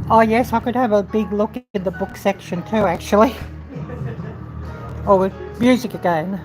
Oh yes, I could have a big look in the book section too, actually. Or with music again.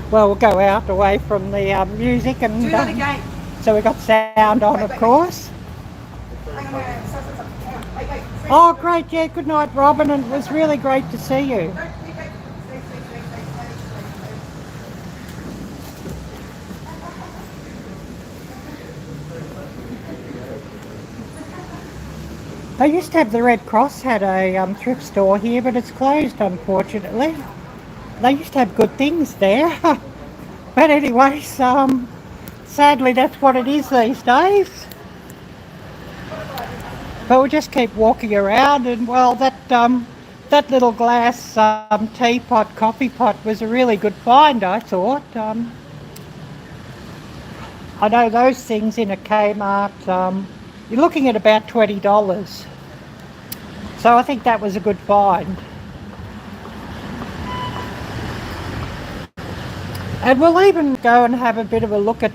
Well, we'll go out away from the music and so we got sound on, of course. Oh, great! Yeah, good night, Robin, and it was really great to see you. They used to have the Red Cross had a thrift store here, but it's closed, unfortunately. They used to have good things there. But anyways, sadly that's what it is these days. But we'll just keep walking around, and well, that little glass teapot, coffee pot was a really good find, I thought. I know those things in a Kmart, you're looking at about $20. So I think that was a good find. And we'll even go and have a bit of a look at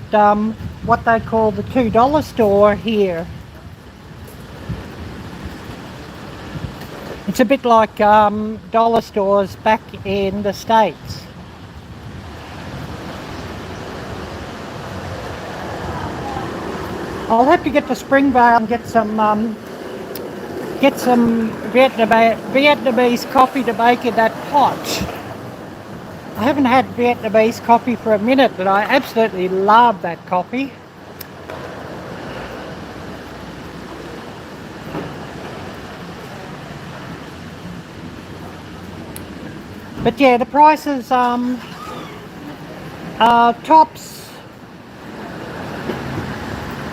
what they call the $2 store here. It's a bit like dollar stores back in the States. I'll have to get to Springvale and get some Vietnamese coffee to make in that pot. I haven't had Vietnamese coffee for a minute, but I absolutely love that coffee. But yeah, the prices, tops,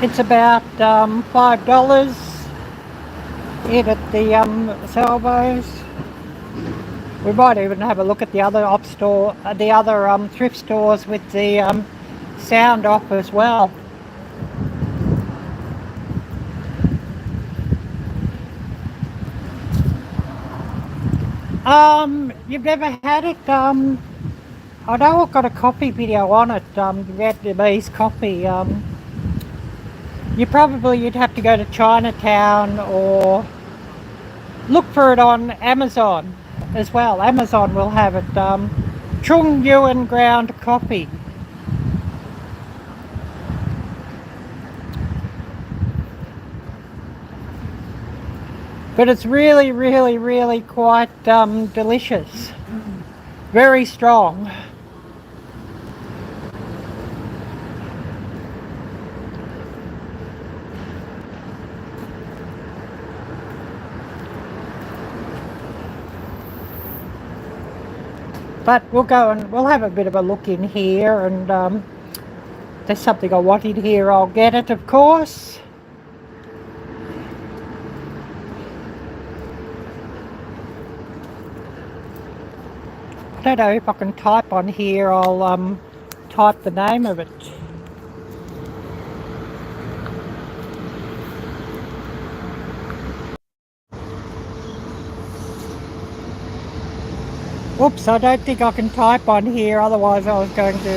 it's about $5 in at the salvos. We might even have a look at the other thrift stores with the sound off as well. You've never had it? I know I've got a coffee video on it, Vietnamese coffee. You'd have to go to Chinatown or look for it on Amazon as well. Amazon will have it. Trung Nguyen ground coffee. But it's really, really, really quite delicious. Very strong. But we'll go and we'll have a bit of a look in here, and there's something I want in here, I'll get it, of course. I don't know if I can type on here. I'll type the name of it. Oops, I don't think I can type on here, otherwise I was going to